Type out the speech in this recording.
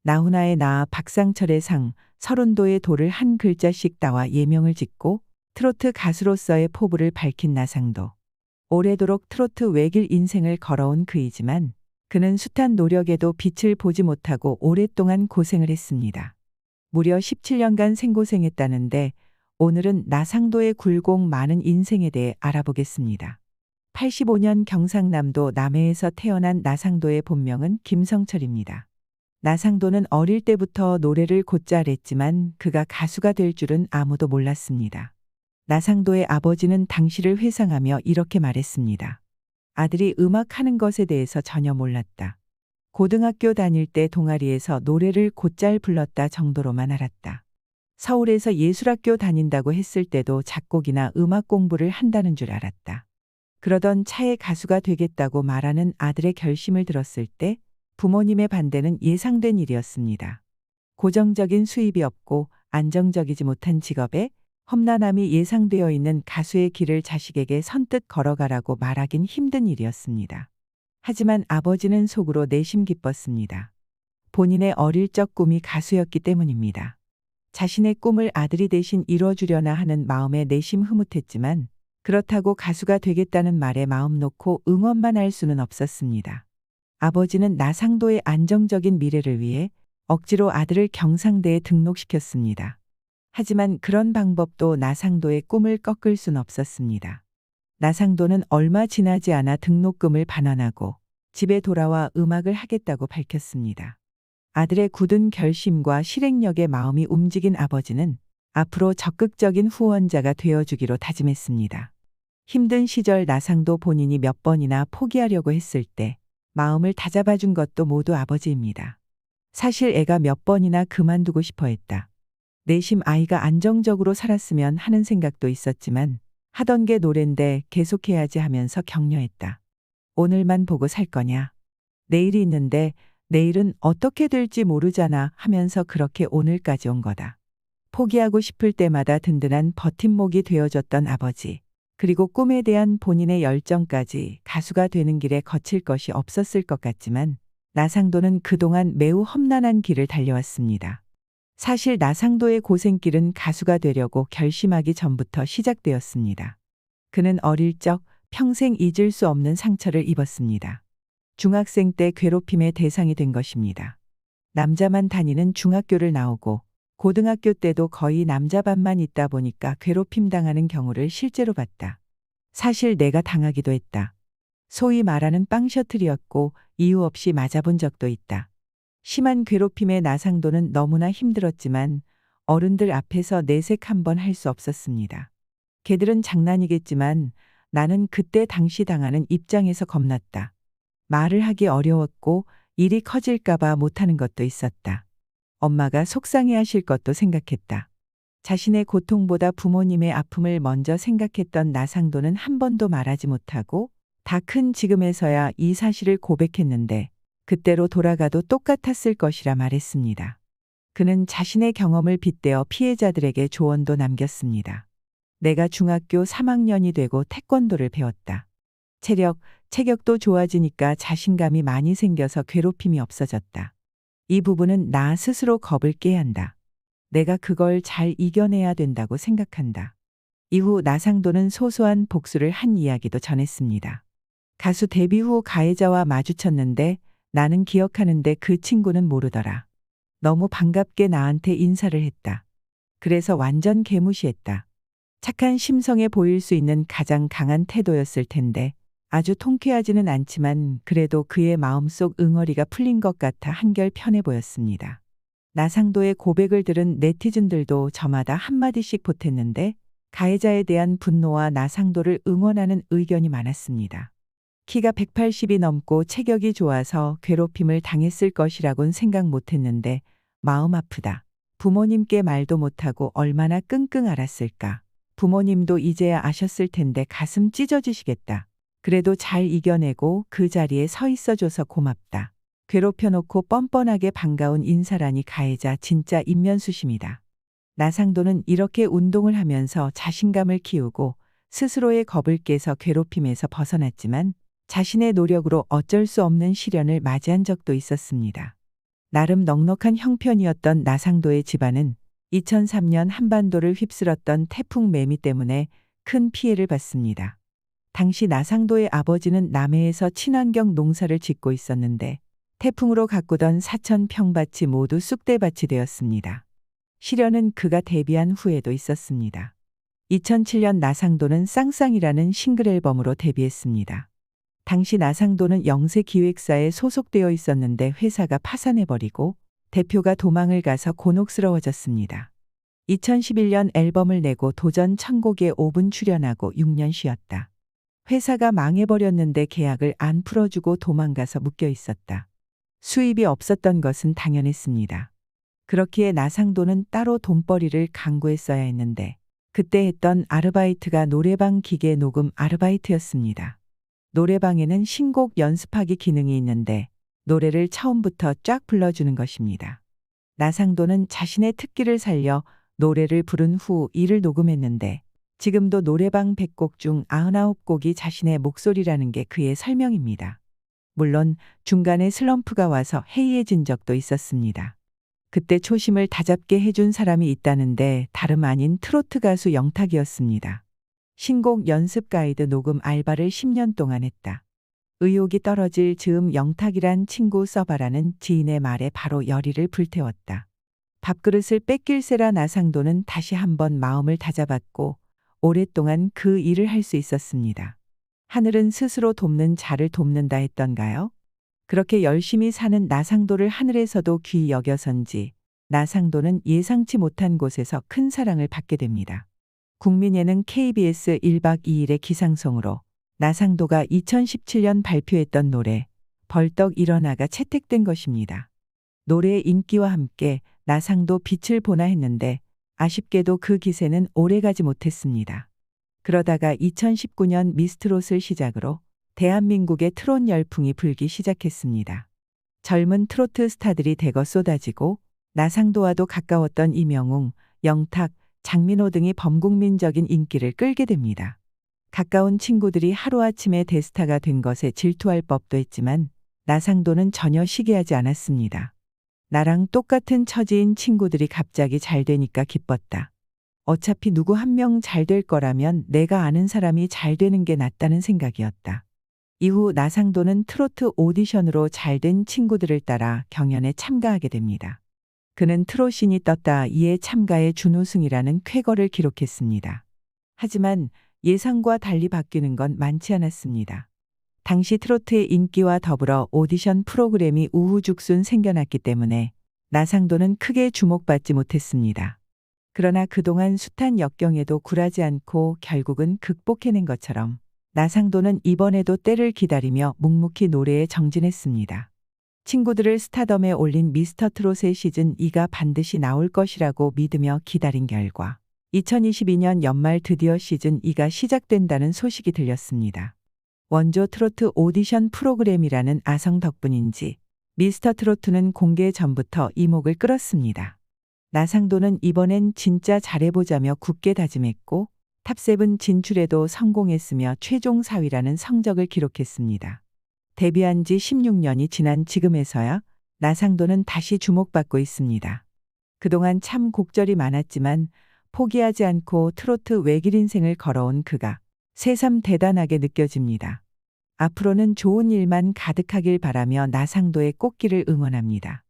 나훈아의 나, 박상철의 상, 서른도의 도를 한 글자씩 따와 예명을 짓고 트로트 가수로서의 포부를 밝힌 나상도. 오래도록 트로트 외길 인생을 걸어온 그이지만 그는 숱한 노력에도 빛을 보지 못하고 오랫동안 고생을 했습니다. 무려 17년간 생고생했다는데 오늘은 나상도의 굴곡 많은 인생에 대해 알아보겠습니다. 85년 경상남도 남해에서 태어난 나상도의 본명은 김성철입니다. 나상도는 어릴 때부터 노래를 곧잘 했지만 그가 가수가 될 줄은 아무도 몰랐습니다. 나상도의 아버지는 당시를 회상하며 이렇게 말했습니다. 아들이 음악하는 것에 대해서 전혀 몰랐다. 고등학교 다닐 때 동아리에서 노래를 곧잘 불렀다 정도로만 알았다. 서울에서 예술학교 다닌다고 했을 때도 작곡이나 음악 공부를 한다는 줄 알았다. 그러던 차에 가수가 되겠다고 말하는 아들의 결심을 들었을 때 부모님의 반대는 예상된 일이었습니다. 고정적인 수입이 없고 안정적이지 못한 직업에 험난함이 예상되어 있는 가수의 길을 자식에게 선뜻 걸어가라고 말하긴 힘든 일이었습니다. 하지만 아버지는 속으로 내심 기뻤습니다. 본인의 어릴 적 꿈이 가수였기 때문입니다. 자신의 꿈을 아들이 대신 이뤄주려나 하는 마음에 내심 흐뭇했지만 그렇다고 가수가 되겠다는 말에 마음 놓고 응원만 할 수는 없었습니다. 아버지는 나상도의 안정적인 미래를 위해 억지로 아들을 경상대에 등록시켰습니다. 하지만 그런 방법도 나상도의 꿈을 꺾을 순 없었습니다. 나상도는 얼마 지나지 않아 등록금을 반환하고 집에 돌아와 음악을 하겠다고 밝혔습니다. 아들의 굳은 결심과 실행력에 마음이 움직인 아버지는 앞으로 적극적인 후원자가 되어주기로 다짐했습니다. 힘든 시절 나상도 본인이 몇 번이나 포기하려고 했을 때 마음을 다잡아준 것도 모두 아버지입니다. 사실 애가 몇 번이나 그만두고 싶어 했다. 내심 아이가 안정적으로 살았으면 하는 생각도 있었지만 하던 게 노랜데 계속해야지 하면서 격려했다. 오늘만 보고 살 거냐? 내일이 있는데 내일은 어떻게 될지 모르잖아 하면서 그렇게 오늘까지 온 거다. 포기하고 싶을 때마다 든든한 버팀목이 되어줬던 아버지. 그리고 꿈에 대한 본인의 열정까지 가수가 되는 길에 거칠 것이 없었을 것 같지만 나상도는 그동안 매우 험난한 길을 달려왔습니다. 사실 나상도의 고생길은 가수가 되려고 결심하기 전부터 시작되었습니다. 그는 어릴 적 평생 잊을 수 없는 상처를 입었습니다. 중학생 때 괴롭힘의 대상이 된 것입니다. 남자만 다니는 중학교를 나오고 고등학교 때도 거의 남자반만 있다 보니까 괴롭힘 당하는 경우를 실제로 봤다. 사실 내가 당하기도 했다. 소위 말하는 빵셔틀이었고 이유 없이 맞아본 적도 있다. 심한 괴롭힘에 나상도는 너무나 힘들었지만 어른들 앞에서 내색 한번 할 수 없었습니다. 걔들은 장난이겠지만 나는 그때 당시 당하는 입장에서 겁났다. 말을 하기 어려웠고 일이 커질까봐 못하는 것도 있었다. 엄마가 속상해하실 것도 생각했다. 자신의 고통보다 부모님의 아픔을 먼저 생각했던 나상도는 한 번도 말하지 못하고 다 큰 지금에서야 이 사실을 고백했는데 그때로 돌아가도 똑같았을 것이라 말했습니다. 그는 자신의 경험을 빗대어 피해자들에게 조언도 남겼습니다. 내가 중학교 3학년이 되고 태권도를 배웠다. 체격도 좋아지니까 자신감이 많이 생겨서 괴롭힘이 없어졌다. 이 부분은 나 스스로 겁을 깨야 한다. 내가 그걸 잘 이겨내야 된다고 생각한다. 이후 나상도는 소소한 복수를 한 이야기도 전했습니다. 가수 데뷔 후 가해자와 마주쳤는데 나는 기억하는데 그 친구는 모르더라. 너무 반갑게 나한테 인사를 했다. 그래서 완전 개무시했다. 착한 심성에 보일 수 있는 가장 강한 태도였을 텐데 아주 통쾌하지는 않지만 그래도 그의 마음속 응어리가 풀린 것 같아 한결 편해 보였습니다. 나상도의 고백을 들은 네티즌들도 저마다 한마디씩 보탰는데 가해자에 대한 분노와 나상도를 응원하는 의견이 많았습니다. 키가 180이 넘고 체격이 좋아서 괴롭힘을 당했을 것이라곤 생각 못했는데 마음 아프다. 부모님께 말도 못하고 얼마나 끙끙 앓았을까. 부모님도 이제야 아셨을 텐데 가슴 찢어지시겠다. 그래도 잘 이겨내고 그 자리에 서 있어줘서 고맙다. 괴롭혀놓고 뻔뻔하게 반가운 인사라니 가해자 진짜 인면수심이다. 나상도는 이렇게 운동을 하면서 자신감을 키우고 스스로의 겁을 깨서 괴롭힘에서 벗어났지만 자신의 노력으로 어쩔 수 없는 시련을 맞이한 적도 있었습니다. 나름 넉넉한 형편이었던 나상도의 집안은 2003년 한반도를 휩쓸었던 태풍 매미 때문에 큰 피해를 봤습니다. 당시 나상도의 아버지는 남해에서 친환경 농사를 짓고 있었는데 태풍으로 가꾸던 4,000평 밭이 모두 쑥대밭이 되었습니다. 시련은 그가 데뷔한 후에도 있었습니다. 2007년 나상도는 쌍쌍이라는 싱글 앨범으로 데뷔했습니다. 당시 나상도는 영세기획사에 소속되어 있었는데 회사가 파산해버리고 대표가 도망을 가서 곤혹스러워졌습니다. 2011년 앨범을 내고 도전 천곡에 5분 출연하고 6년 쉬었다. 회사가 망해버렸는데 계약을 안 풀어주고 도망가서 묶여 있었다. 수입이 없었던 것은 당연했습니다. 그렇기에 나상도는 따로 돈벌이를 강구했어야 했는데 그때 했던 아르바이트가 노래방 기계 녹음 아르바이트였습니다. 노래방에는 신곡 연습하기 기능이 있는데 노래를 처음부터 쫙 불러주는 것입니다. 나상도는 자신의 특기를 살려 노래를 부른 후 이를 녹음했는데 지금도 노래방 100곡 중 99곡이 자신의 목소리라는 게 그의 설명입니다. 물론 중간에 슬럼프가 와서 해이해진 적도 있었습니다. 그때 초심을 다잡게 해준 사람이 있다는데 다름 아닌 트로트 가수 영탁이었습니다. 신곡 연습 가이드 녹음 알바를 10년 동안 했다. 의욕이 떨어질 즈음 영탁이란 친구 써봐라는 지인의 말에 바로 열의를 불태웠다. 밥그릇을 뺏길세라 나상도는 다시 한번 마음을 다잡았고 오랫동안 그 일을 할 수 있었습니다. 하늘은 스스로 돕는 자를 돕는다 했던가요? 그렇게 열심히 사는 나상도를 하늘에서도 귀히 여겨선지 나상도는 예상치 못한 곳에서 큰 사랑을 받게 됩니다. 국민예능 KBS 1박 2일의 기상송으로 나상도가 2017년 발표했던 노래 벌떡 일어나가 채택된 것입니다. 노래의 인기와 함께 나상도 빛을 보나 했는데 아쉽게도 그 기세는 오래가지 못했습니다. 그러다가 2019년 미스트롯을 시작으로 대한민국의 트롯 열풍이 불기 시작했습니다. 젊은 트로트 스타들이 대거 쏟아지고 나상도와도 가까웠던 이명웅, 영탁, 장민호 등이 범국민적인 인기를 끌게 됩니다. 가까운 친구들이 하루아침에 대스타가 된 것에 질투할 법도 했지만 나상도는 전혀 시기하지 않았습니다. 나랑 똑같은 처지인 친구들이 갑자기 잘 되니까 기뻤다. 어차피 누구 한 명 잘 될 거라면 내가 아는 사람이 잘 되는 게 낫다는 생각이었다. 이후 나상도는 트로트 오디션으로 잘된 친구들을 따라 경연에 참가하게 됩니다. 그는 트롯신이 떴다 이에 참가해 준우승이라는 쾌거를 기록했습니다. 하지만 예상과 달리 바뀌는 건 많지 않았습니다. 당시 트로트의 인기와 더불어 오디션 프로그램이 우후죽순 생겨났기 때문에 나상도는 크게 주목받지 못했습니다. 그러나 그동안 숱한 역경에도 굴하지 않고 결국은 극복해낸 것처럼 나상도는 이번에도 때를 기다리며 묵묵히 노래에 정진했습니다. 친구들을 스타덤에 올린 미스터 트롯의 시즌 2가 반드시 나올 것이라고 믿으며 기다린 결과 2022년 연말 드디어 시즌 2가 시작된다는 소식이 들렸습니다. 원조 트로트 오디션 프로그램이라는 아성 덕분인지 미스터 트로트는 공개 전부터 이목을 끌었습니다. 나상도는 이번엔 진짜 잘해보자며 굳게 다짐했고 탑7 진출에도 성공했으며 최종 4위라는 성적을 기록했습니다. 데뷔한 지 16년이 지난 지금에서야 나상도는 다시 주목받고 있습니다. 그동안 참 곡절이 많았지만 포기하지 않고 트로트 외길 인생을 걸어온 그가 새삼 대단하게 느껴집니다. 앞으로는 좋은 일만 가득하길 바라며 나상도의 꽃길을 응원합니다.